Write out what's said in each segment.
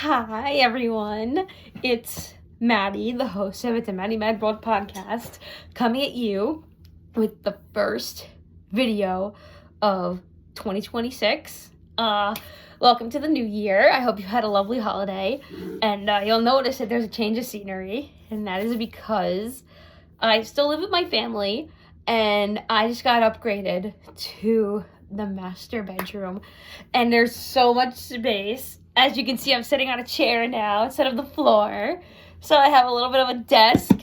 Hi, everyone. It's Maddy, the host of It's a Maddy Mad World podcast, coming at you with the first video of 2026. Welcome to the new year. I hope you had a lovely holiday. And you'll notice that there's a change of scenery, and that is because I still live with my family, and I just got upgraded to the master bedroom, and there's so much space. As you can see, I'm sitting on a chair now instead of the floor, so I have a little bit of a desk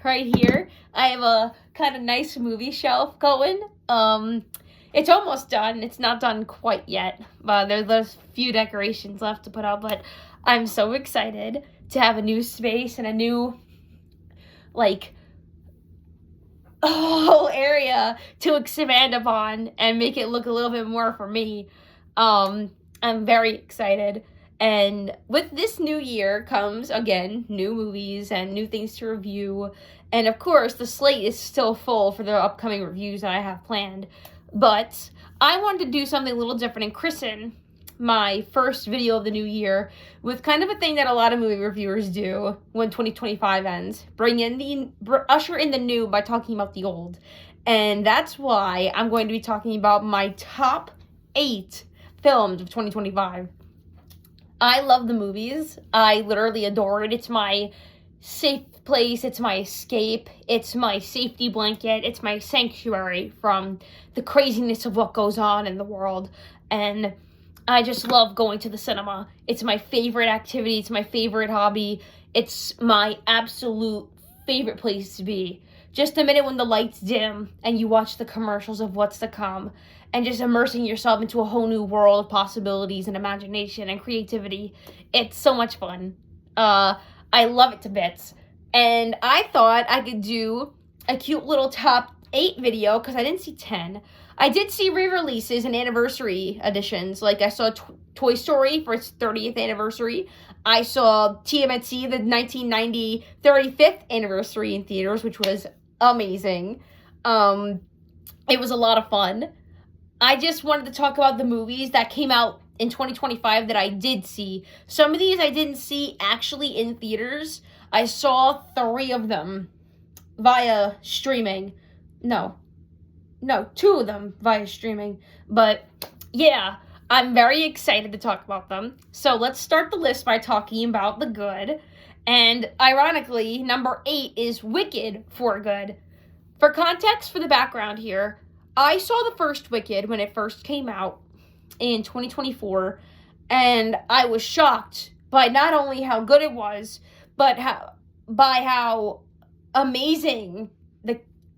right here. I have a kind of nice movie shelf going. It's almost done. It's not done quite yet, but there's a few decorations left to put up, but I'm so excited to have a new space and a new, whole area to expand upon and make it look a little bit more for me. I'm very excited. And with this new year comes, again, new movies and new things to review. And of course, the slate is still full for the upcoming reviews that I have planned. But I wanted to do something a little different and christen my first video of the new year with kind of a thing that a lot of movie reviewers do when 2025 ends. Usher in the new by talking about the old. And that's why I'm going to be talking about my top 8 films of 2025. I love the movies. I literally adore it. It's my safe place. It's my escape. It's my safety blanket. It's my sanctuary from the craziness of what goes on in the world. And I just love going to the cinema. It's my favorite activity. It's my favorite hobby. It's my absolute favorite place to be. Just a minute when the lights dim and you watch the commercials of what's to come and just immersing yourself into a whole new world of possibilities and imagination and creativity. It's so much fun. I love it to bits. And I thought I could do a cute little top 8 video because I didn't see 10. I did see re-releases and anniversary editions. Like I saw Toy Story for its 30th anniversary. I saw TMNT, the 1990 35th anniversary in theaters, which was amazing. It was a lot of fun. I just wanted to talk about the movies that came out in 2025 that I did see. Some of these I didn't see actually in theaters. I saw 3 of them via streaming. No, 2 of them via streaming. But yeah, I'm very excited to talk about them. So let's start the list by talking about the good. And ironically, number 8 is Wicked for Good. For context for the background here, I saw the first Wicked when it first came out in 2024, and I was shocked by not only how good it was, but by how amazing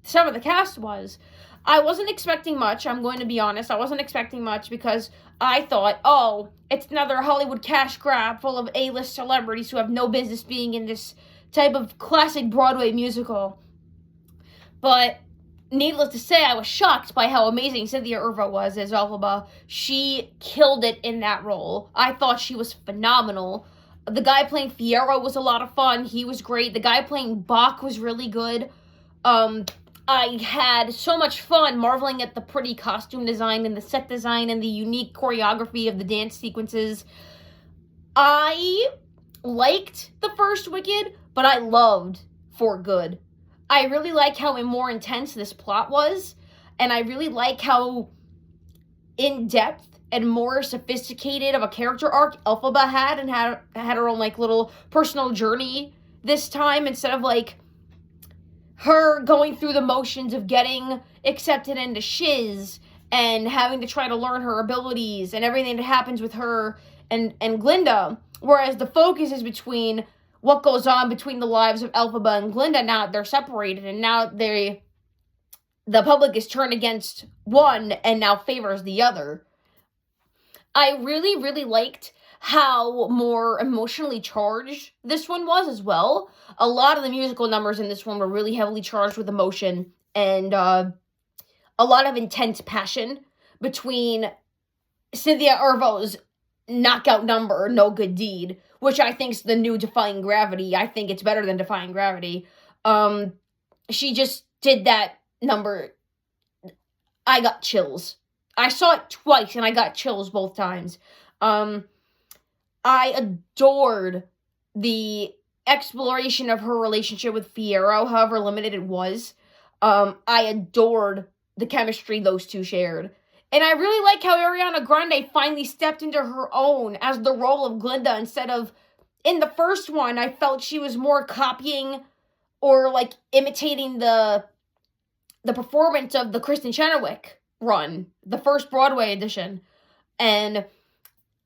some of the cast was. I wasn't expecting much, I'm going to be honest. I wasn't expecting much because I thought, oh, it's another Hollywood cash grab full of A-list celebrities who have no business being in this type of classic Broadway musical. But needless to say, I was shocked by how amazing Cynthia Erivo was as Elphaba. She killed it in that role. I thought she was phenomenal. The guy playing Fiyero was a lot of fun. He was great. The guy playing Bach was really good. I had so much fun marveling at the pretty costume design and the set design and the unique choreography of the dance sequences. I liked the first Wicked, but I loved For Good. I really like how more intense this plot was, and I really like how in-depth and more sophisticated of a character arc Elphaba had, and had her own little personal journey this time, instead of her going through the motions of getting accepted into Shiz and having to try to learn her abilities and everything that happens with her and Glinda. Whereas the focus is between what goes on between the lives of Elphaba and Glinda. Now they're separated, and now the public is turned against one and now favors the other. I really, really liked how more emotionally charged this one was as well. A lot of the musical numbers in this one were really heavily charged with emotion and a lot of intense passion between Cynthia Erivo's knockout number, No Good Deed, which I think is the new Defying Gravity. I think it's better than Defying Gravity. She just did that number. I got chills. I saw it twice and I got chills both times. I adored the exploration of her relationship with Fiyero, however limited it was. I adored the chemistry those two shared. And I really like how Ariana Grande finally stepped into her own as the role of Glinda instead of in the first one. I felt she was more copying or like imitating the performance of the Kristen Chenoweth run, the first Broadway edition. And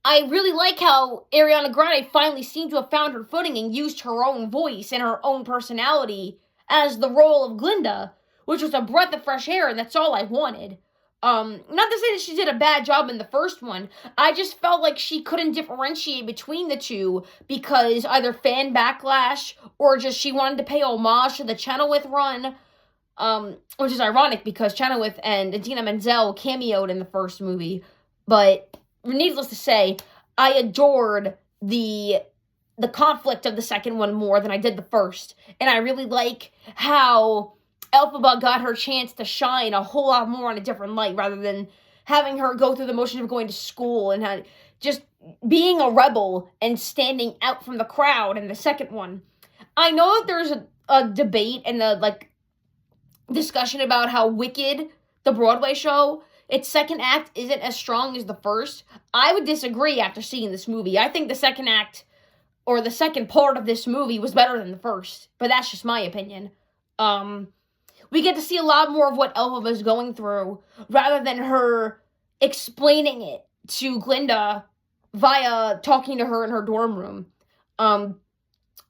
I really like how Ariana Grande finally seemed to have found her footing and used her own voice and her own personality as the role of Glinda, which was a breath of fresh air, and that's all I wanted. Not to say that she did a bad job in the first one. I just felt like she couldn't differentiate between the two because either fan backlash or just she wanted to pay homage to the Chenoweth run. Which is ironic because Chenoweth and Idina Menzel cameoed in the first movie. But needless to say, I adored the conflict of the second one more than I did the first. And I really like how Elphaba got her chance to shine a whole lot more on a different light rather than having her go through the motion of going to school and just being a rebel and standing out from the crowd in the second one. I know that there's a debate and the discussion about how Wicked, the Broadway show, its second act isn't as strong as the first. I would disagree after seeing this movie. I think the second act or the second part of this movie was better than the first, but that's just my opinion. We get to see a lot more of what Elphaba is going through rather than her explaining it to Glinda via talking to her in her dorm room.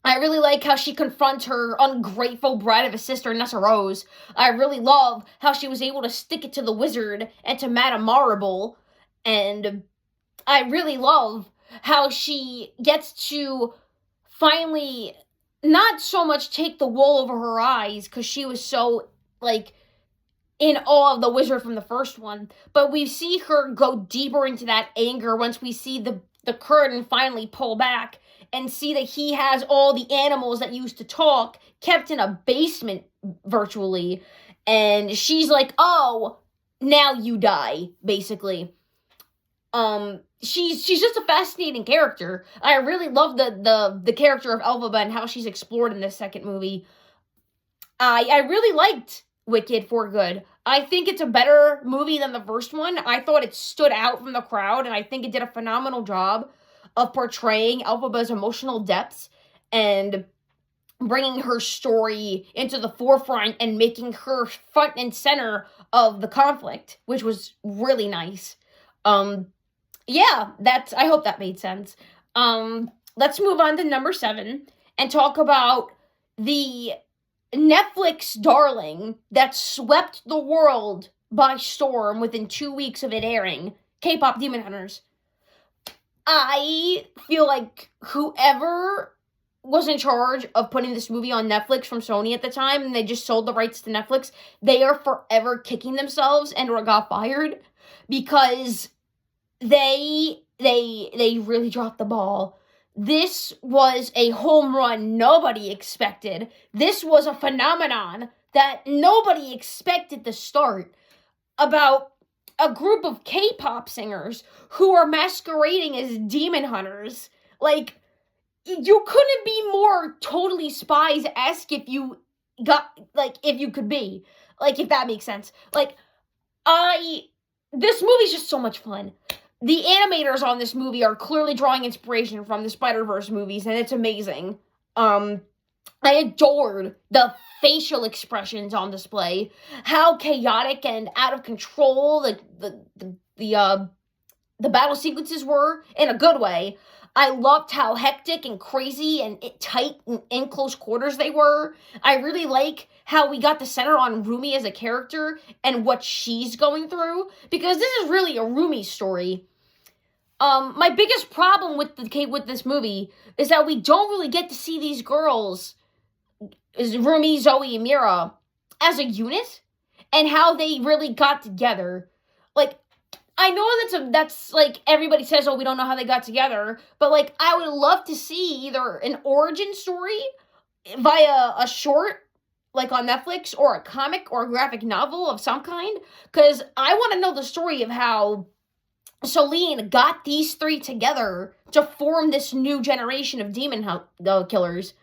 I really like how she confronts her ungrateful brat of a sister, Nessa Rose. I really love how she was able to stick it to the wizard and to Madame Marble. And I really love how she gets to finally not so much take the wool over her eyes because she was so, in awe of the wizard from the first one. But we see her go deeper into that anger once we see the curtain finally pull back and see that he has all the animals that used to talk kept in a basement virtually. And she's like, oh, now you die, basically. She's just a fascinating character. I really love the character of Elphaba and how she's explored in this second movie. I really liked Wicked for Good. I think it's a better movie than the first one. I thought it stood out from the crowd, and I think it did a phenomenal job of portraying Elphaba's emotional depths and bringing her story into the forefront and making her front and center of the conflict, which was really nice. Yeah, I hope that made sense. Let's move on to number 7 and talk about the Netflix darling that swept the world by storm within 2 weeks of it airing, K-pop Demon Hunters. I feel like whoever was in charge of putting this movie on Netflix from Sony at the time, and they just sold the rights to Netflix, they are forever kicking themselves and or got fired because they really dropped the ball. This was a home run nobody expected. This was a phenomenon that nobody expected to start about a group of K-pop singers who are masquerading as demon hunters. You couldn't be more totally Spies-esque if you could be. If that makes sense. This movie's just so much fun. The animators on this movie are clearly drawing inspiration from the Spider-Verse movies, and it's amazing. I adored the facial expressions on display, how chaotic and out of control the battle sequences were in a good way. I loved how hectic and crazy and tight and in close quarters they were. I really like how we got to center on Rumi as a character and what she's going through, because this is really a Rumi story. My biggest problem with this movie is that we don't really get to see these girls, Rumi, Zoe, and Mira, as a unit, and how they really got together. I know that's everybody says, oh, we don't know how they got together, but I would love to see either an origin story via a short, on Netflix, or a comic or a graphic novel of some kind, because I want to know the story of how Celine got these three together to form this new generation of demon killers.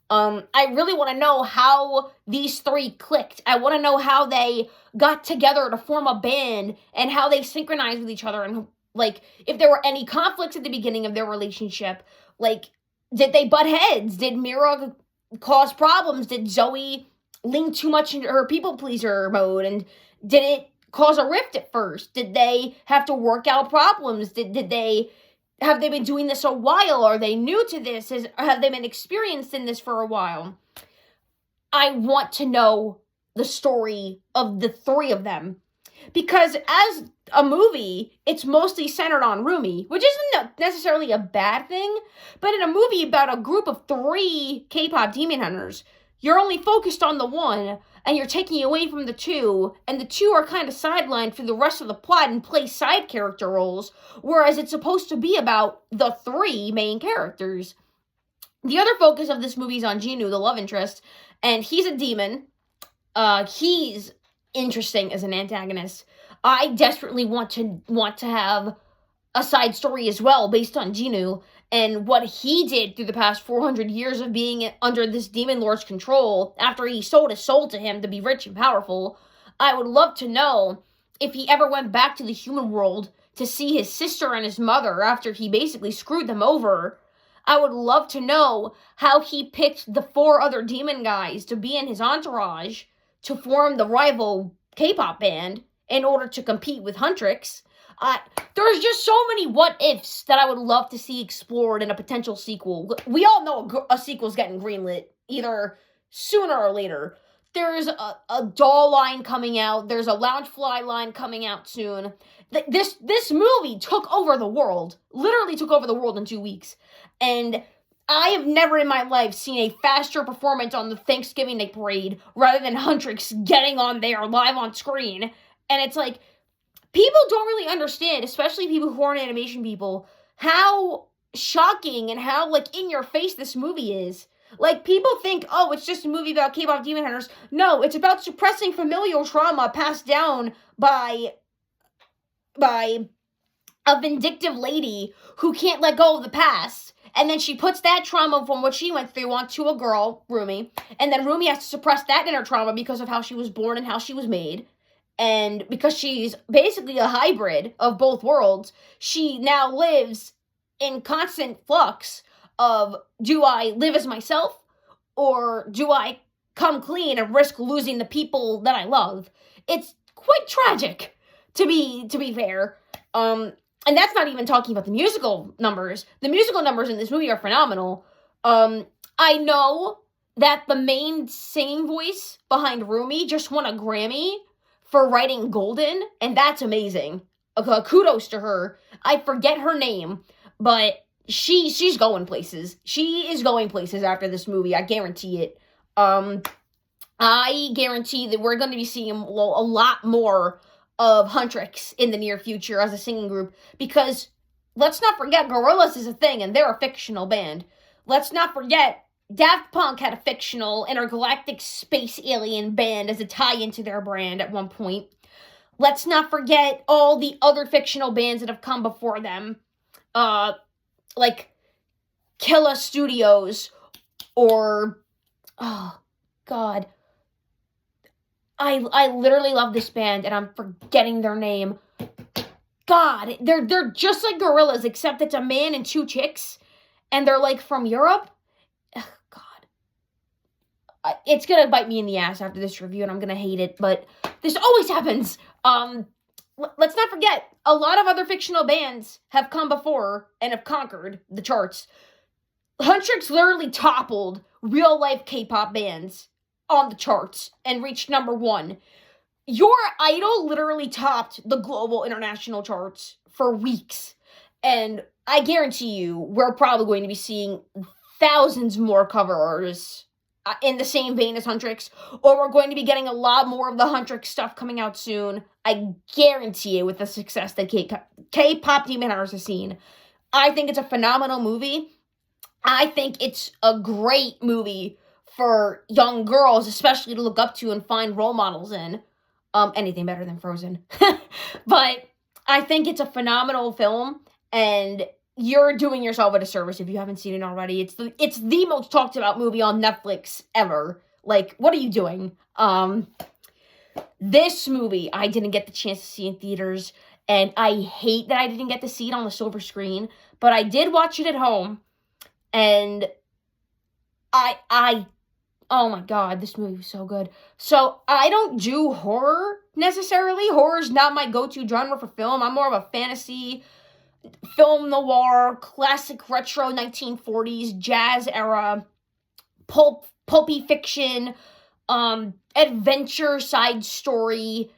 I really want to know how these three clicked. I want to know how they got together to form a band and how they synchronized with each other, and like if there were any conflicts at the beginning of their relationship. Like, did they butt heads? Did Mira cause problems? Did Zoe lean too much into her people pleaser mode, and did it cause a rift at first? Did they have to work out problems? Did they have they been doing this a while? Are they new to this? Have they been experienced in this for a while? I want to know the story of the three of them, because as a movie, it's mostly centered on Rumi, which isn't necessarily a bad thing, but in a movie about a group of 3 K-pop demon hunters, you're only focused on the one, and you're taking away from the 2, and the 2 are kind of sidelined for the rest of the plot and play side character roles, whereas it's supposed to be about the 3 main characters. The other focus of this movie is on Jinu, the love interest, and he's a demon. He's interesting as an antagonist. I desperately want to have a side story as well based on Jinu and what he did through the past 400 years of being under this demon lord's control after he sold his soul to him to be rich and powerful. I would love to know if he ever went back to the human world to see his sister and his mother after he basically screwed them over. I would love to know how he picked the 4 other demon guys to be in his entourage to form the rival K-pop band in order to compete with Huntrix. There's just so many what-ifs that I would love to see explored in a potential sequel. We all know a sequel's getting greenlit, either sooner or later. There's a doll line coming out. There's a Loungefly line coming out soon. This movie took over the world. Literally took over the world in 2 weeks. And I have never in my life seen a faster performance on the Thanksgiving Day parade rather than Huntrix getting on there live on screen. And it's like, people don't really understand, especially people who aren't animation people, how shocking and how, like, in your face this movie is. Like, people think, oh, it's just a movie about K-pop demon hunters. No, it's about suppressing familial trauma passed down by a vindictive lady who can't let go of the past. And then she puts that trauma from what she went through onto a girl, Rumi. And then Rumi has to suppress that inner trauma because of how she was born and how she was made. And because she's basically a hybrid of both worlds, she now lives in constant flux of, do I live as myself, or do I come clean and risk losing the people that I love? It's quite tragic, to be fair. And that's not even talking about the musical numbers. The musical numbers in this movie are phenomenal. I know that the main singing voice behind Rumi just won a Grammy for writing Golden, and that's amazing. Kudos to her. I forget her name, but she's going places. She is going places after this movie. I guarantee it. I guarantee that we're going to be seeing a lot more of Huntrix in the near future as a singing group, because let's not forget Gorillaz is a thing and they're a fictional band. Let's not forget Daft Punk had a fictional intergalactic space alien band as a tie into their brand at one point. Let's not forget all the other fictional bands that have come before them, like Killa Studios, or oh god, I literally love this band, and I'm forgetting their name. God, they're just like Gorillaz, except it's a man and 2 chicks, and they're like from Europe. Ugh, God, it's gonna bite me in the ass after this review, and I'm gonna hate it. But this always happens. Let's not forget, a lot of other fictional bands have come before and have conquered the charts. Huntrix literally toppled real life K-pop bands on the charts and reached number 1. Your idol literally topped the global international charts for weeks. And I guarantee you, we're probably going to be seeing thousands more cover artists in the same vein as Huntrix, or we're going to be getting a lot more of the Huntrix stuff coming out soon. I guarantee it, with the success that K-pop demon hunters has seen. I think it's a phenomenal movie. I think it's a great movie for young girls, especially to look up to and find role models in. Anything better than Frozen. But I think it's a phenomenal film, and you're doing yourself a disservice if you haven't seen it already. It's the most talked about movie on Netflix ever. Like, what are you doing? This movie I didn't get the chance to see in theaters, and I hate that I didn't get to see it on the silver screen, but I did watch it at home, and I oh my god, this movie was so good. So, I don't do horror necessarily. Horror's not my go-to genre for film. I'm more of a fantasy, film noir, classic retro 1940s, jazz era, pulpy fiction, adventure side story,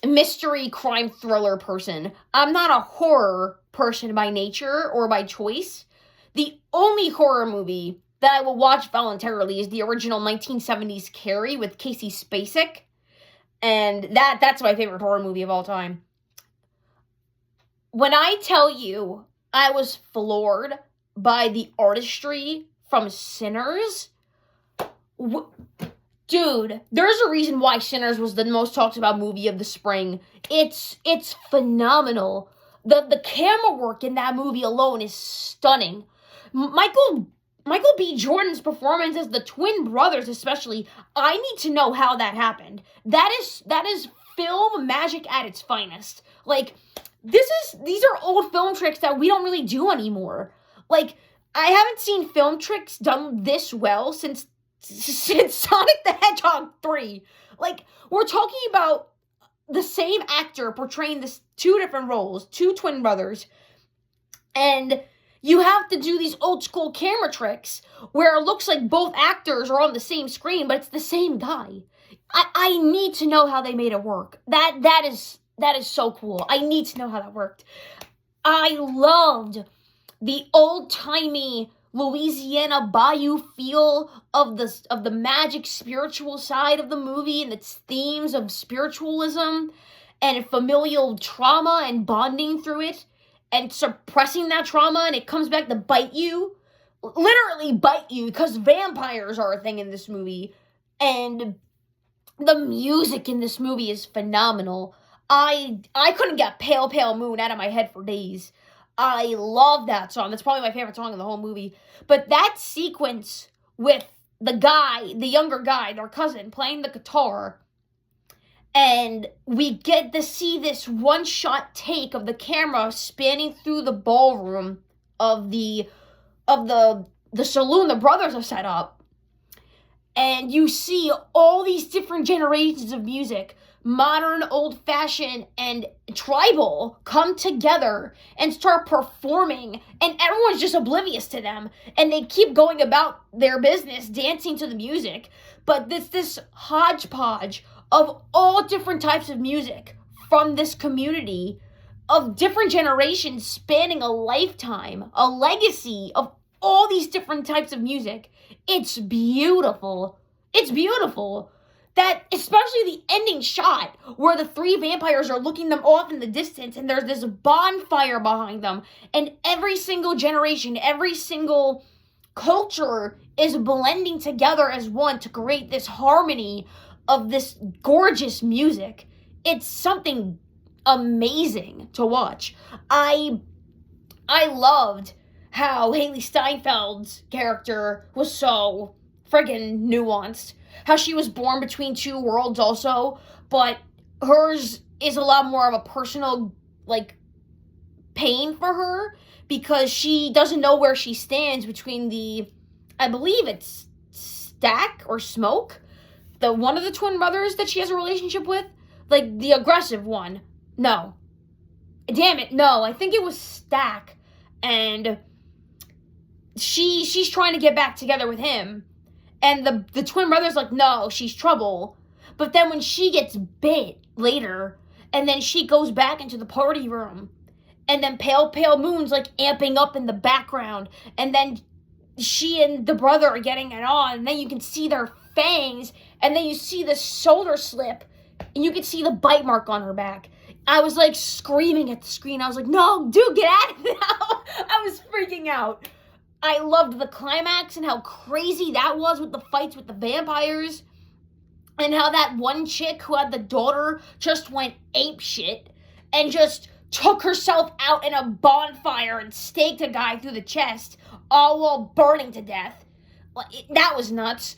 mystery crime thriller person. I'm not a horror person by nature or by choice. The only horror movie that I will watch voluntarily is the original 1970s Carrie with Casey Spacek. And that's my favorite horror movie of all time. When I tell you I was floored by the artistry from Sinners, dude, there's a reason why Sinners was the most talked about movie of the spring. It's phenomenal. The camera work in that movie alone is stunning. Michael B. Jordan's performance as the twin brothers, especially, I need to know how that happened. That is film magic at its finest. Like, these are old film tricks that we don't really do anymore. Like, I haven't seen film tricks done this well since Sonic the Hedgehog 3. Like, we're talking about the same actor portraying this two different roles, two twin brothers, and you have to do these old school camera tricks where it looks like both actors are on the same screen, but it's the same guy. I need to know how they made it work. That is so cool. I need to know how that worked. I loved the old-timey Louisiana bayou feel of the magic spiritual side of the movie and its themes of spiritualism and familial trauma and bonding through it and suppressing that trauma, and it comes back to bite you. Literally bite you, because vampires are a thing in this movie. And the music in this movie is phenomenal. I couldn't get Pale Pale Moon out of my head for days. I love that song. That's probably my favorite song in the whole movie. But that sequence with the younger guy, their cousin, playing the guitar, and we get to see this one-shot take of the camera spanning through the ballroom of the saloon the brothers have set up. And you see all these different generations of music, modern, old-fashioned, and tribal, come together and start performing, and everyone's just oblivious to them, and they keep going about their business, dancing to the music. But this hodgepodge of all different types of music from this community of different generations spanning a lifetime, a legacy of all these different types of music. It's beautiful. It's beautiful. That, especially the ending shot where the three vampires are looking them off in the distance and there's this bonfire behind them, and every single generation, every single culture is blending together as one to create this harmony of this gorgeous music. It's something amazing to watch. I loved how Haley Steinfeld's character was so friggin' nuanced. How she was born between two worlds also, but hers is a lot more of a personal, like, pain for her, because she doesn't know where she stands between I believe it's Stack or Smoke, the one of the twin brothers that she has a relationship with, like, the aggressive one. No. Damn it, no, I think it was Stack, and she's trying to get back together with him. And the twin brother's like, no, she's trouble. But then when she gets bit later, and then she goes back into the party room, and then Pale Pale Moon's like amping up in the background, and then she and the brother are getting it on, and then you can see their fangs, and then you see the shoulder slip, and you can see the bite mark on her back. I was like screaming at the screen. I was like, no, dude, get out of it now. I was freaking out. I loved the climax and how crazy that was with the fights with the vampires. And how that one chick who had the daughter just went ape shit. and just took herself out in a bonfire and staked a guy through the chest, all while burning to death. That was nuts.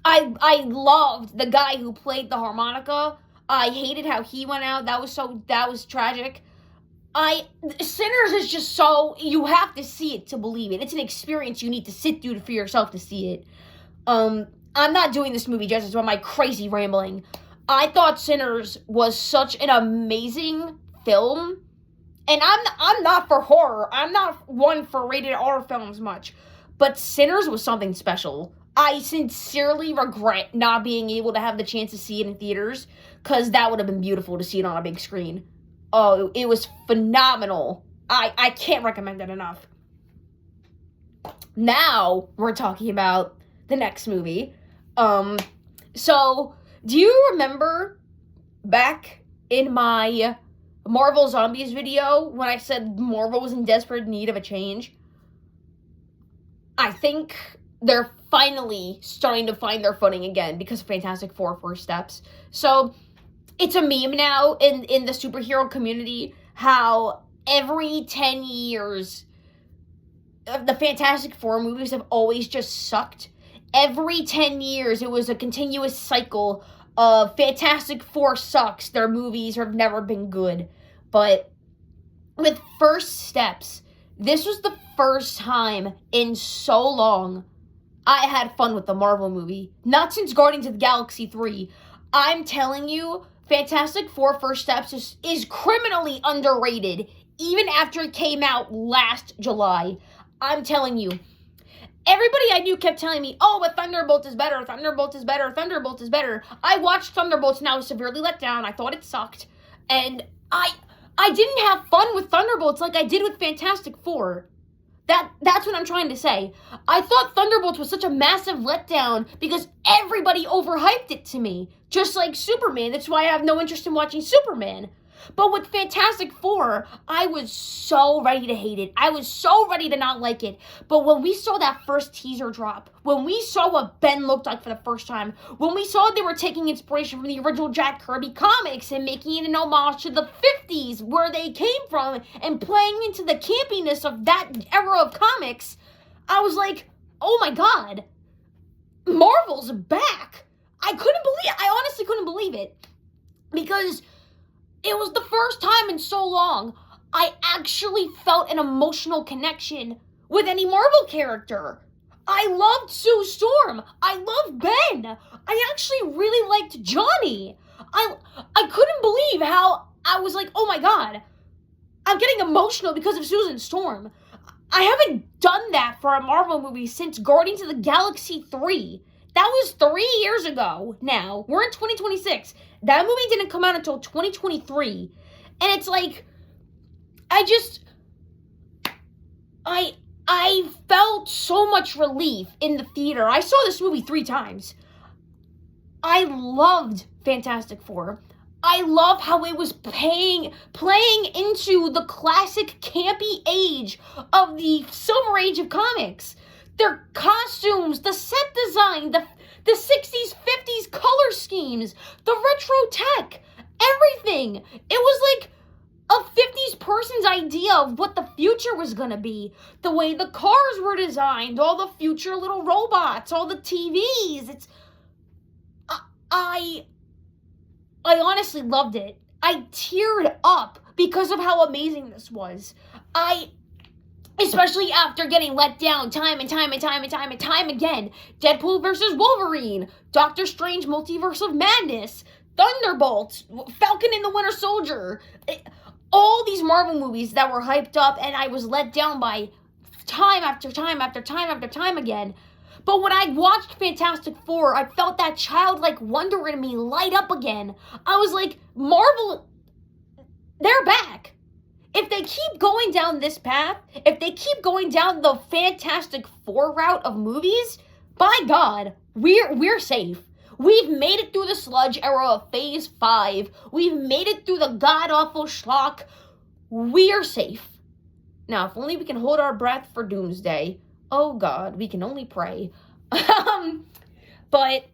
I loved the guy who played the harmonica. I hated how he went out. That was tragic. Sinners is just so, you have to see it to believe it. It's an experience you need to sit through for yourself to see it. I'm not doing this movie justice by my crazy rambling. I thought Sinners was such an amazing film. And I'm not for horror. I'm not one for rated R films much. But Sinners was something special. I sincerely regret not being able to have the chance to see it in theaters, because that would have been beautiful to see it on a big screen. Oh, it was phenomenal. I can't recommend it enough. Now we're talking about the next movie. So do you remember back in my Marvel Zombies video when I said Marvel was in desperate need of a change? I think they're finally starting to find their footing again because of Fantastic Four First Steps. So it's a meme now in the superhero community how every 10 years the Fantastic Four movies have always just sucked. Every 10 years it was a continuous cycle of Fantastic Four sucks. Their movies have never been good. But with First Steps, this was the first time in so long I had fun with the Marvel movie. Not since Guardians of the Galaxy 3. I'm telling you, Fantastic Four First Steps is criminally underrated, even after it came out last July. I'm telling you. Everybody I knew kept telling me, oh, but Thunderbolt is better, Thunderbolt is better, Thunderbolt is better. I watched Thunderbolts and I was severely let down. I thought it sucked. And I didn't have fun with Thunderbolts like I did with Fantastic Four. That's what I'm trying to say. I thought Thunderbolts was such a massive letdown because everybody overhyped it to me. Just like Superman. That's why I have no interest in watching Superman. But with Fantastic Four, I was so ready to hate it. I was so ready to not like it. But when we saw that first teaser drop, when we saw what Ben looked like for the first time, when we saw they were taking inspiration from the original Jack Kirby comics and making it an homage to the 50s, where they came from, and playing into the campiness of that era of comics, I was like, oh my god, Marvel's back. I honestly couldn't believe it. Because it was the first time in so long I actually felt an emotional connection with any Marvel character. I loved Sue Storm. I loved Ben. I actually really liked Johnny. I couldn't believe how I was like, oh my god, I'm getting emotional because of Susan Storm. I haven't done that for a Marvel movie since Guardians of the Galaxy 3. That was 3 years ago now. We're in 2026. That movie didn't come out until 2023. And it's like, I felt so much relief in the theater. I saw this movie 3 times. I loved Fantastic Four. I love how it was playing into the classic campy age of the Silver Age of comics. Their costumes, the set design, the 60s, 50s color schemes, the retro tech, everything. It was like a 50s person's idea of what the future was going to be. The way the cars were designed, all the future little robots, all the TVs. I honestly loved it. I teared up because of how amazing this was. Especially after getting let down time and time again. Deadpool versus Wolverine, Doctor Strange Multiverse of Madness, Thunderbolts, Falcon and the Winter Soldier. All these Marvel movies that were hyped up and I was let down by time after time again. But when I watched Fantastic Four, I felt that childlike wonder in me light up again. I was like, Marvel, they're back. If they keep going down this path, if they keep going down the Fantastic Four route of movies, by God, we're safe. We've made it through the sludge era of Phase 5. We've made it through the god-awful schlock. We're safe. Now, if only we can hold our breath for Doomsday. Oh God, we can only pray. But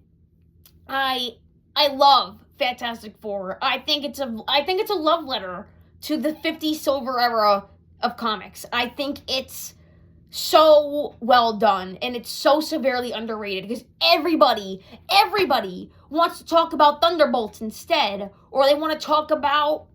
I love Fantastic Four. I think it's a love letter to the 50s silver era of comics. I think it's so well done, and it's so severely underrated because everybody wants to talk about Thunderbolts instead, or they want to talk about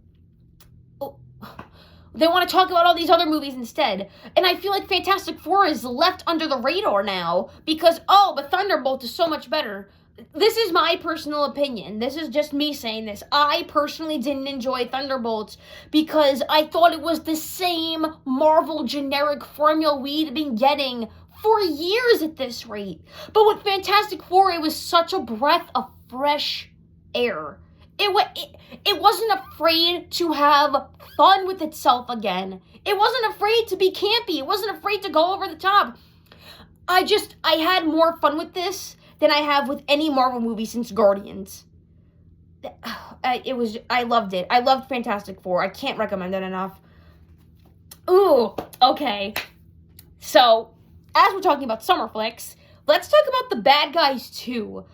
all these other movies instead. And I feel like Fantastic Four is left under the radar now because, but Thunderbolt is so much better. This is my personal opinion. This is just me saying this. I personally didn't enjoy Thunderbolts because I thought it was the same Marvel generic formula we'd been getting for years at this rate. But with Fantastic Four, it was such a breath of fresh air. It wasn't afraid to have fun with itself again. It wasn't afraid to be campy. It wasn't afraid to go over the top. I had more fun with this than I have with any Marvel movie since Guardians. I loved it. I loved Fantastic Four. I can't recommend it enough. Ooh, okay. So, as we're talking about summer flicks, let's talk about The Bad Guys 2.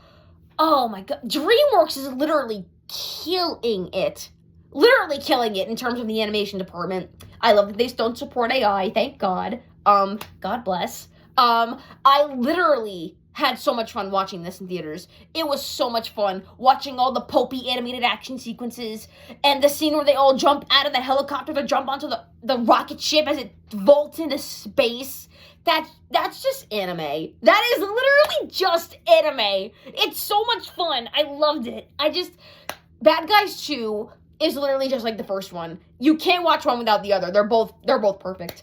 Oh my god. DreamWorks is literally killing it. Literally killing it in terms of the animation department. I love that they don't support AI, thank God. God bless. I literally had so much fun watching this in theaters. It was so much fun watching all the pulpy animated action sequences and the scene where they all jump out of the helicopter to jump onto the rocket ship as it vaults into space. That's just anime. That is literally just anime. It's so much fun. I loved it. Bad Guys 2 is literally just like the first one. You can't watch one without the other. They're both perfect.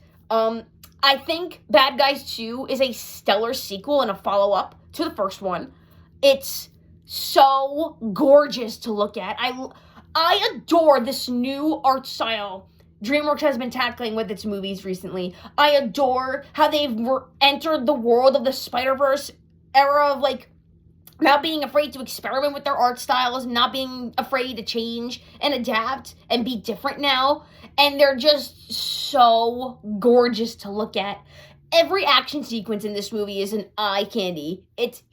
I think Bad Guys 2 is a stellar sequel and a follow-up to the first one. It's so gorgeous to look at. I adore this new art style DreamWorks has been tackling with its movies recently. I adore how they've entered the world of the Spider-Verse era of, not being afraid to experiment with their art styles, not being afraid to change and adapt and be different now. And they're just so gorgeous to look at. Every action sequence in this movie is an eye candy. It's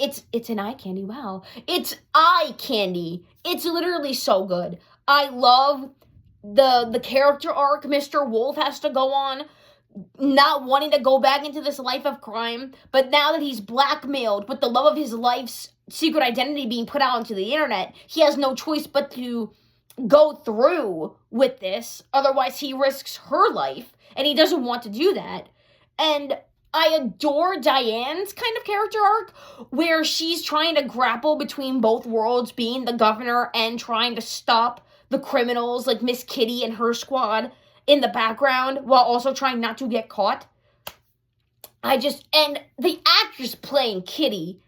an eye candy, wow. It's eye candy. It's literally so good. I love the character arc Mr. Wolf has to go on, not wanting to go back into this life of crime, but now that he's blackmailed with the love of his life's secret identity being put out onto the internet, he has no choice but to go through with this, otherwise he risks her life, and he doesn't want to do that. And I adore Diane's kind of character arc, where she's trying to grapple between both worlds, being the governor and trying to stop the criminals like Miss Kitty and her squad in the background, while also trying not to get caught. And the actress playing Kitty,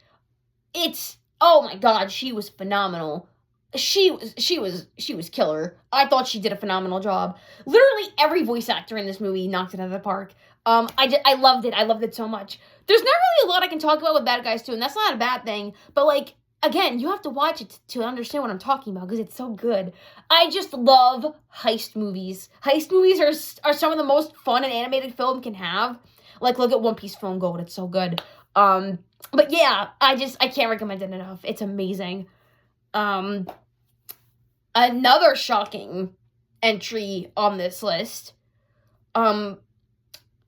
oh my god, she was phenomenal. She was killer. I thought she did a phenomenal job. Literally every voice actor in this movie knocked it out of the park. I loved it. I loved it so much. There's not really a lot I can talk about with Bad Guys 2, and that's not a bad thing, but again, you have to watch it to understand what I'm talking about, because it's so good. I just love heist movies. Heist movies are some of the most fun an animated film can have. Look at One Piece Film Gold. It's so good. But yeah, I can't recommend it enough. It's amazing. Another shocking entry on this list.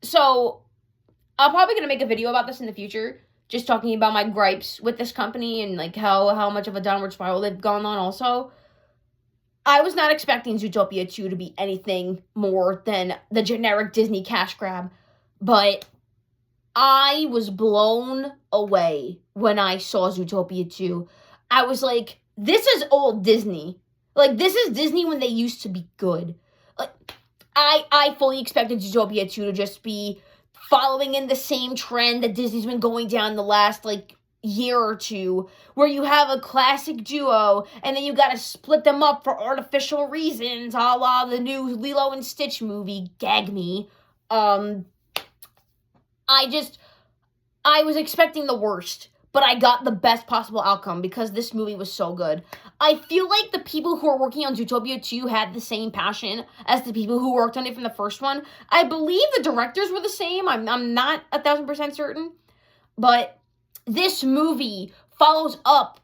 So I'm probably going to make a video about this in the future, just talking about my gripes with this company and how much of a downward spiral they've gone on also. I was not expecting Zootopia 2 to be anything more than the generic Disney cash grab, but I was blown away when I saw Zootopia 2. I was like, this is old Disney. This is Disney when they used to be good. I fully expected Zootopia 2 to just be following in the same trend that Disney's been going down the last, year or two, where you have a classic duo, and then you gotta split them up for artificial reasons, a la the new Lilo and Stitch movie, Gag Me. I was expecting the worst, but I got the best possible outcome because this movie was so good. I feel like the people who are working on Zootopia 2 had the same passion as the people who worked on it from the first one. I believe the directors were the same. I'm not 1,000% certain. But this movie follows up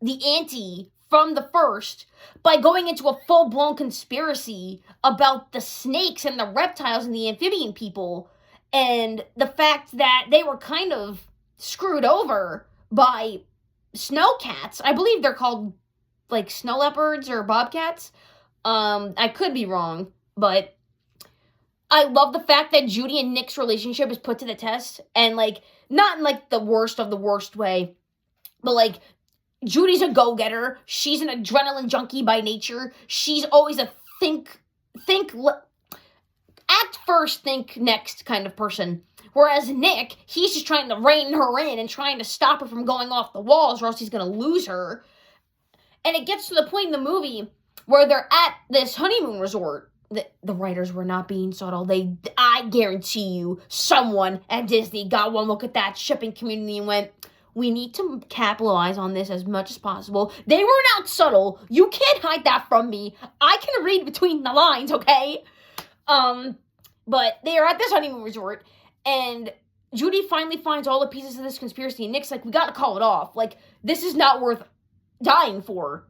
the ante from the first by going into a full-blown conspiracy about the snakes and the reptiles and the amphibian people, and the fact that they were kind of screwed over by snowcats. I believe they're called, like, snow leopards or bobcats. I could be wrong, but I love the fact that Judy and Nick's relationship is put to the test, and, like, not in, like, the worst of the worst way, but, like, Judy's a go-getter. She's an adrenaline junkie by nature. She's always a act first, think next kind of person. Whereas Nick, he's just trying to rein her in and trying to stop her from going off the walls, or else he's going to lose her. And it gets to the point in the movie where they're at this honeymoon resort. The writers were not being subtle. I guarantee you, someone at Disney got one look at that shipping community and went, we need to capitalize on this as much as possible. They were not subtle. You can't hide that from me. I can read between the lines, okay? But they are at this honeymoon resort, and Judy finally finds all the pieces of this conspiracy, and Nick's like, we gotta call it off. Like, this is not worth dying for.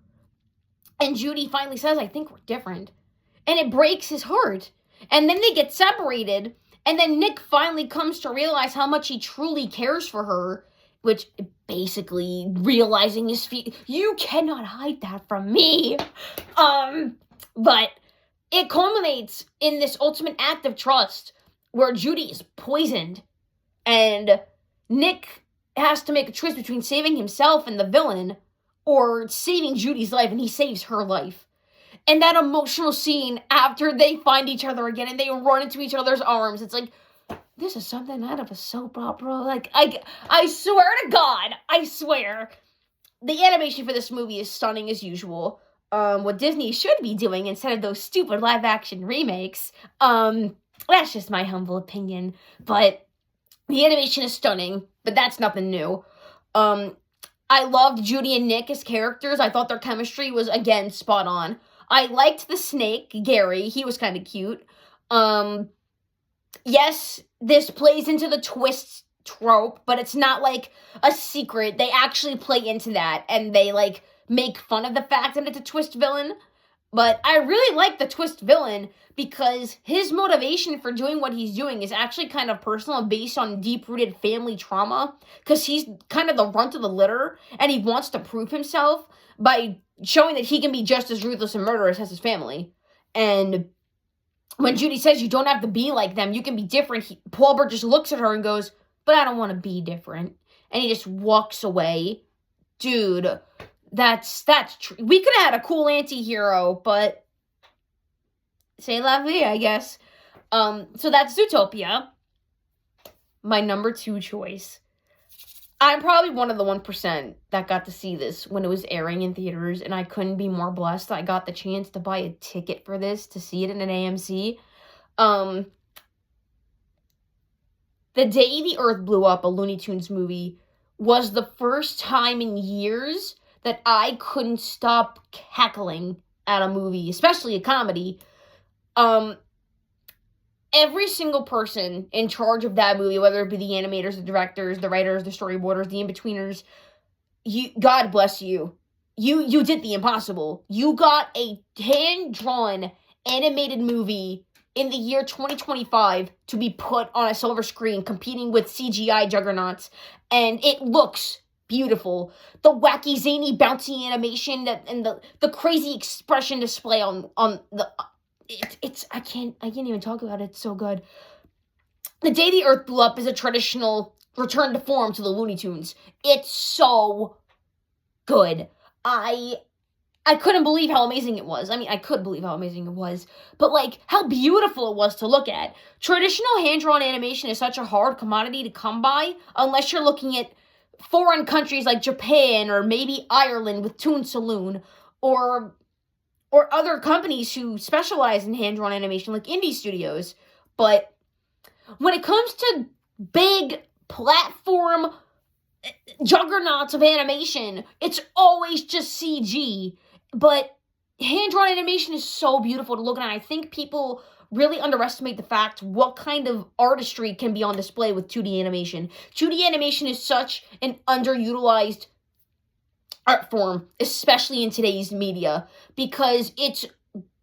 And Judy finally says, I think we're different. And it breaks his heart. And then they get separated, and then Nick finally comes to realize how much he truly cares for her, which basically realizing his feet. You cannot hide that from me. But it culminates in this ultimate act of trust where Judy is poisoned, and Nick has to make a choice between saving himself and the villain or saving Judy's life, and he saves her life. And that emotional scene after they find each other again and they run into each other's arms, it's like, this is something out of a soap opera. Like, I swear to God, I swear. The animation for this movie is stunning as usual. What Disney should be doing instead of those stupid live-action remakes. That's just my humble opinion. But the animation is stunning, but that's nothing new. I loved Judy and Nick as characters. I thought their chemistry was, again, spot on. I liked the snake, Gary. He was kind of cute. Yes, this plays into the twist trope, but it's not like a secret. They actually play into that, and they, like, make fun of the fact that it's a twist villain. But I really like the twist villain because his motivation for doing what he's doing is actually kind of personal, based on deep-rooted family trauma, because he's kind of the runt of the litter, and he wants to prove himself by showing that he can be just as ruthless and murderous as his family. And when Judy says you don't have to be like them, you can be different, Paul Bert just looks at her and goes, but I don't want to be different. And he just walks away. Dude, that's true. We could have had a cool anti-hero, but c'est la vie, I guess. So that's Zootopia. My number 2 choice. I'm probably one of the 1% that got to see this when it was airing in theaters, and I couldn't be more blessed. I got the chance to buy a ticket for this, to see it in an AMC. The Day the Earth Blew Up, a Looney Tunes movie, was the first time in years that I couldn't stop cackling at a movie, especially a comedy. Every single person in charge of that movie, whether it be the animators, the directors, the writers, the storyboarders, the in-betweeners, God bless you. You did the impossible. You got a hand-drawn animated movie in the year 2025 to be put on a silver screen competing with CGI juggernauts, and it looks beautiful. The wacky, zany, bouncy animation and the crazy expression display on the... I can't even talk about it. It's so good. The Day the Earth Blew Up is a traditional return to form to the Looney Tunes. It's so good. I couldn't believe how amazing it was. I mean, I could believe how amazing it was, but, like, how beautiful it was to look at. Traditional hand-drawn animation is such a hard commodity to come by unless you're looking at foreign countries like Japan or maybe Ireland with Toon Saloon, or other companies who specialize in hand-drawn animation, like indie studios. But when it comes to big platform juggernauts of animation, it's always just CG. But hand-drawn animation is so beautiful to look at, and I think people really underestimate the fact what kind of artistry can be on display with 2D animation. 2D animation is such an underutilized art form, especially in today's media, because it's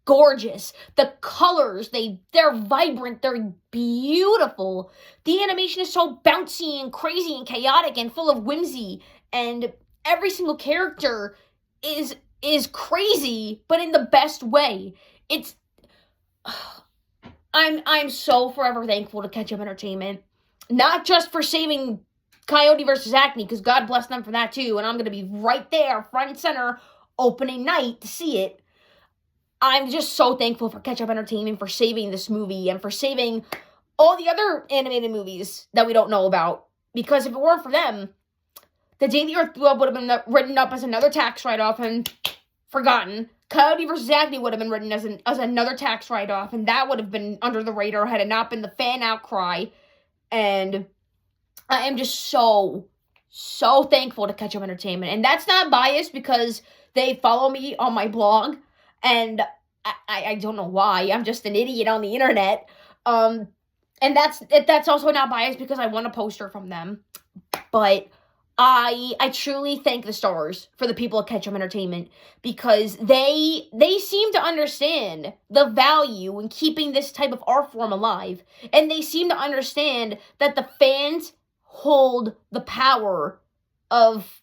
gorgeous. The colors, they're vibrant, they're beautiful. The animation is so bouncy and crazy and chaotic and full of whimsy, and every single character is crazy, but in the best way. It's I'm so forever thankful to Ketchup Entertainment, not just for saving Coyote versus Acne, because God bless them for that too, and I'm gonna be right there, front and center, opening night to see it. I'm just so thankful for Ketchup Entertainment for saving this movie and for saving all the other animated movies that we don't know about. Because if it weren't for them, The Day the Earth Blew Up would have been written up as another tax write-off and forgotten. Coyote vs. Acne would have been written as another tax write-off, and that would have been under the radar had it not been the fan outcry. And I am just so thankful to Ketchup Entertainment. And that's not biased because they follow me on my blog, and I don't know why. I'm just an idiot on the internet. And that's also not biased because I won a poster from them. But I truly thank the stars for the people at Ketchup Entertainment, because they seem to understand the value in keeping this type of art form alive. And they seem to understand that the fans hold the power of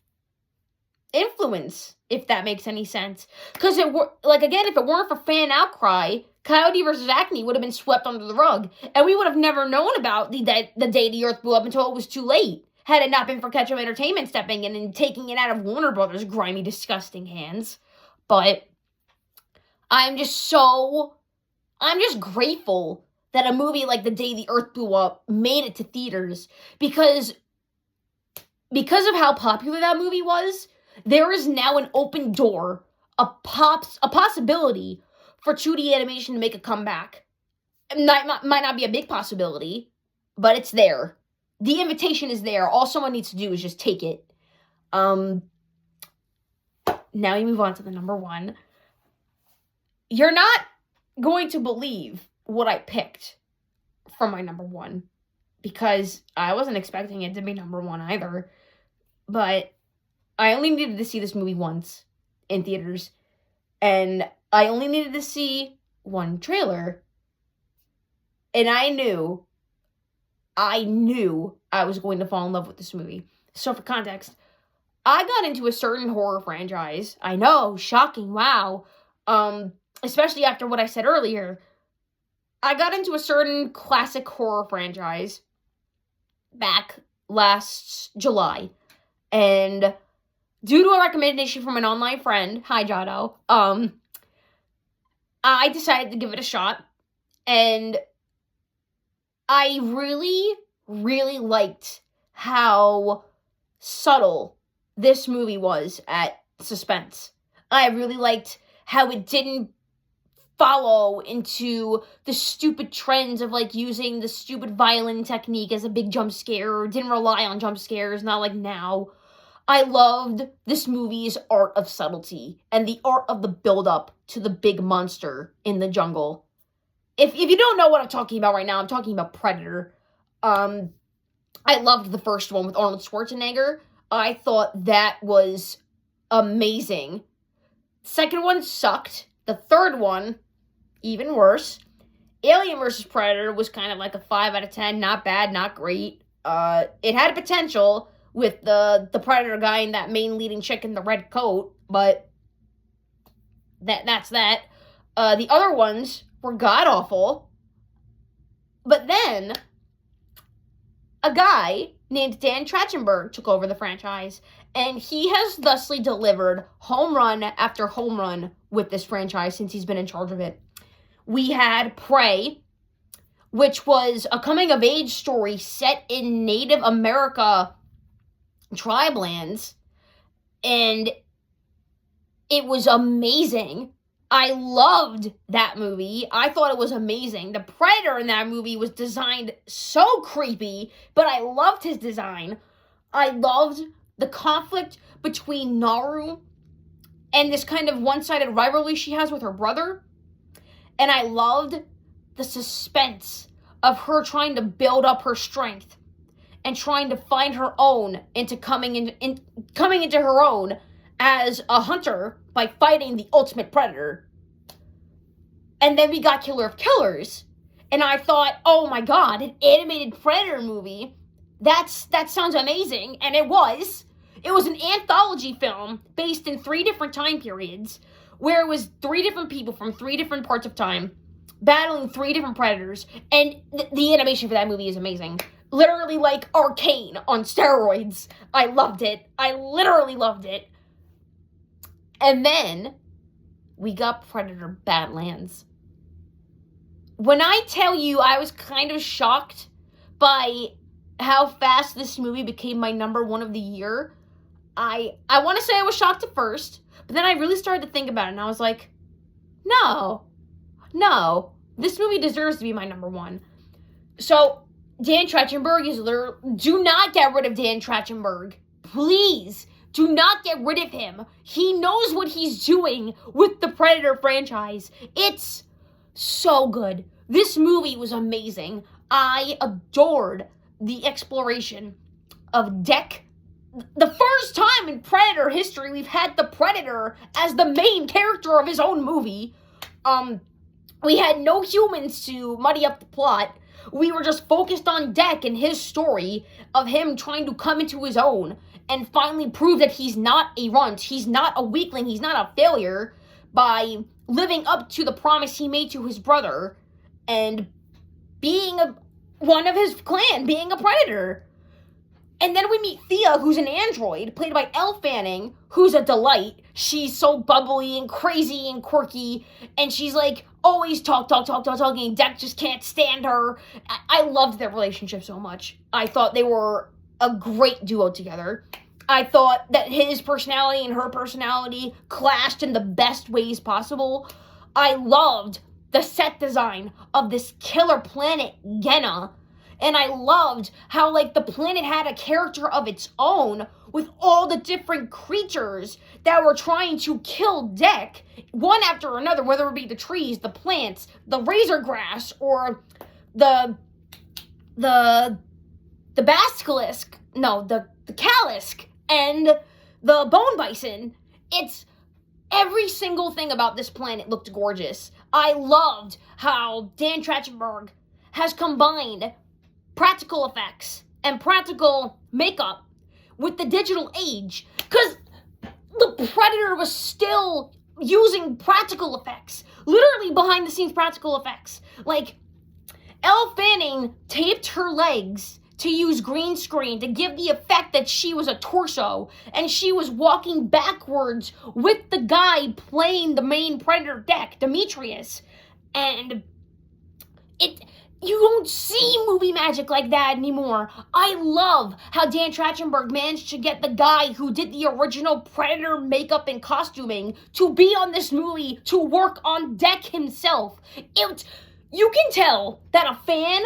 influence, if that makes any sense. Because if it weren't for fan outcry, Coyote vs. Acne would have been swept under the rug, and we would have never known about the Day the Earth Blew Up until it was too late, had it not been for Ketchup Entertainment stepping in and taking it out of Warner Brothers' grimy, disgusting hands. But I'm just grateful that a movie like The Day the Earth Blew Up made it to theaters, because of how popular that movie was, there is now an open door, a possibility for 2D animation to make a comeback. It might not be a big possibility, but it's there. The invitation is there. All someone needs to do is just take it. Now we move on to the number one. You're not going to believe what I picked for my number one, because I wasn't expecting it to be number one either. But I only needed to see this movie once in theaters, and I only needed to see one trailer, and I knew I was going to fall in love with this movie. So for context, I got into a certain horror franchise. I know, shocking, wow. Especially after what I said earlier. I got into a certain classic horror franchise back last July. And due to a recommendation from an online friend, hi Jado, I decided to give it a shot. And I really, really liked how subtle this movie was at suspense. I really liked how it didn't follow into the stupid trends of, like, using the stupid violin technique as a big jump scare, or didn't rely on jump scares, not like now. I loved this movie's art of subtlety and the art of the build-up to the big monster in the jungle. If you don't know what I'm talking about right now, I'm talking about Predator. I loved the first one with Arnold Schwarzenegger. I thought that was amazing. Second one sucked. The third one, even worse. Alien vs. Predator was kind of like a 5 out of 10. Not bad, not great. It had potential with the Predator guy and that main leading chick in the red coat, but that's that. The other ones were god-awful. But then, a guy named Dan Trachtenberg took over the franchise, and he has thusly delivered home run after home run with this franchise since he's been in charge of it. We had Prey, which was a coming-of-age story set in Native America tribe lands, and it was amazing. I loved that movie. I thought it was amazing. The Predator in that movie was designed so creepy, but I loved his design. I loved the conflict between Naru and this kind of one-sided rivalry she has with her brother. And I loved the suspense of her trying to build up her strength and trying to find her own into coming into her own as a hunter by fighting the ultimate predator. And then we got Killer of Killers. And I thought, oh my god, an animated Predator movie. That sounds amazing. And it was. It was an anthology film based in 3 different time periods, where it was 3 different people from 3 different parts of time battling 3 different predators. And the animation for that movie is amazing. Literally like Arcane on steroids. I loved it. I literally loved it. And then we got Predator Badlands. When I tell you I was kind of shocked by how fast this movie became my number 1 of the year, I want to say I was shocked at first, but then I really started to think about it, and I was like, no, this movie deserves to be my number 1. So, Dan Trachtenberg is literally, do not get rid of Dan Trachtenberg. Please, do not get rid of him. He knows what he's doing with the Predator franchise. It's so good. This movie was amazing. I adored the exploration of Deck. The first time in Predator history we've had the Predator as the main character of his own movie. We had no humans to muddy up the plot. We were just focused on Deck and his story of him trying to come into his own and finally prove that he's not a runt, he's not a weakling, he's not a failure, by living up to the promise he made to his brother and being one of his clan, being a predator. And then we meet Thea, who's an android, played by Elle Fanning, who's a delight. She's so bubbly and crazy and quirky, and she's like always talking. Deck just can't stand her. I loved their relationship so much. I thought they were a great duo together. I thought that his personality and her personality clashed in the best ways possible. I loved the set design of this killer planet, Genna. And I loved how, like, the planet had a character of its own with all the different creatures that were trying to kill Deck, one after another, whether it be the trees, the plants, the razor grass, or the basilisk, the Callisk, and the bone bison. It's every single thing about this planet looked gorgeous. I loved how Dan Trachtenberg has combined practical effects and practical makeup with the digital age, because the Predator was still using practical effects, literally behind the scenes practical effects. Like, Elle Fanning taped her legs to use green screen to give the effect that she was a torso, and she was walking backwards with the guy playing the main Predator Deck, Demetrius, and you don't see movie magic like that anymore. I love how Dan Trachtenberg managed to get the guy who did the original Predator makeup and costuming to be on this movie, to work on Deck himself. You can tell that a fan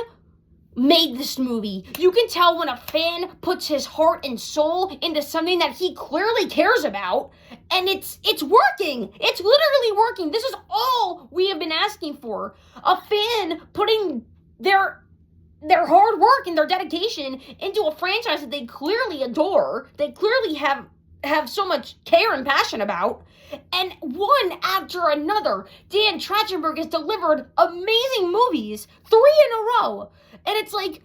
made this movie. You can tell when a fan puts his heart and soul into something that he clearly cares about, and it's working. It's literally working. This is all we have been asking for. A fan putting their hard work and their dedication into a franchise that they clearly adore, they clearly have so much care and passion about, and one after another, Dan Trachtenberg has delivered amazing movies, 3 in a row, and it's like,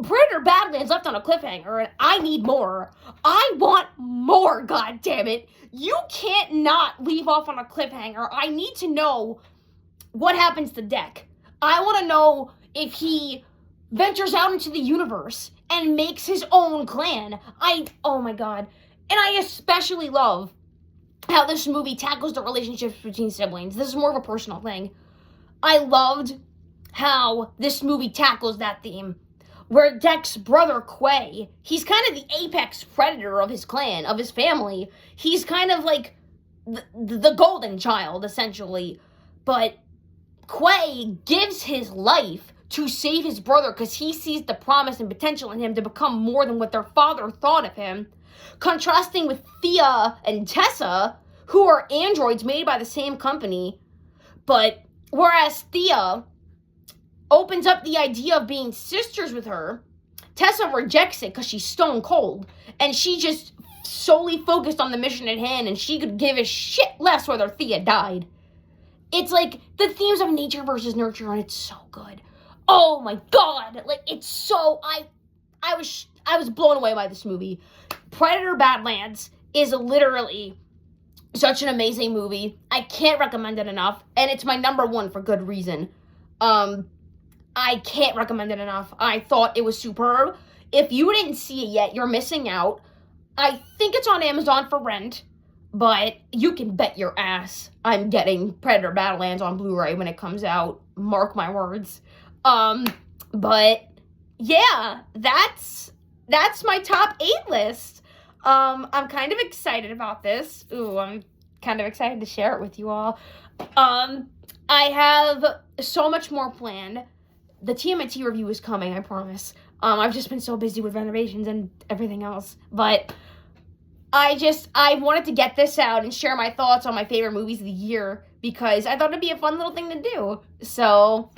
Predator Badlands left on a cliffhanger, and I need more. I want more, goddammit. You can't not leave off on a cliffhanger. I need to know what happens to Deck. I want to know if he ventures out into the universe and makes his own clan. Oh my god. And I especially love how this movie tackles the relationships between siblings. This is more of a personal thing. I loved how this movie tackles that theme, where Deck's brother, Quay, he's kind of the apex predator of his clan, of his family. He's kind of like the golden child, essentially. But Quay gives his life to save his brother because he sees the promise and potential in him to become more than what their father thought of him. Contrasting with Thea and Tessa, who are androids made by the same company. But whereas Thea opens up the idea of being sisters with her, Tessa rejects it because she's stone cold. And she just solely focused on the mission at hand, and she could give a shit less whether Thea died. It's like the themes of nature versus nurture, and it's so good. Oh my god! Like, it's so... I was blown away by this movie. Predator Badlands is literally such an amazing movie. I can't recommend it enough, and it's my number one for good reason. I can't recommend it enough. I thought it was superb. If you didn't see it yet, you're missing out. I think it's on Amazon for rent, but you can bet your ass I'm getting Predator Badlands on Blu-ray when it comes out. Mark my words. But yeah, that's my top 8 list. I'm kind of excited about this. Ooh, I'm kind of excited to share it with you all. I have so much more planned. The TMNT review is coming, I promise. I've just been so busy with renovations and everything else. But I wanted to get this out and share my thoughts on my favorite movies of the year because I thought it'd be a fun little thing to do. So,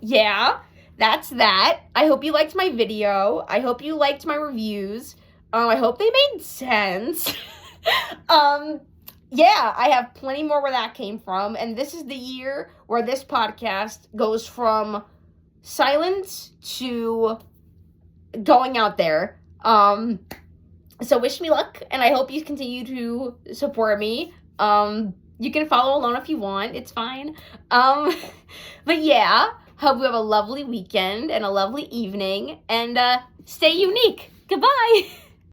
yeah, that's that. I hope you liked my video. I hope you liked my reviews. I hope they made sense. Yeah, I have plenty more where that came from. And this is the year where this podcast goes from silence to going out there. So wish me luck, and I hope you continue to support me. You can follow along if you want. It's fine. But yeah, hope you have a lovely weekend and a lovely evening, and stay unique. Goodbye.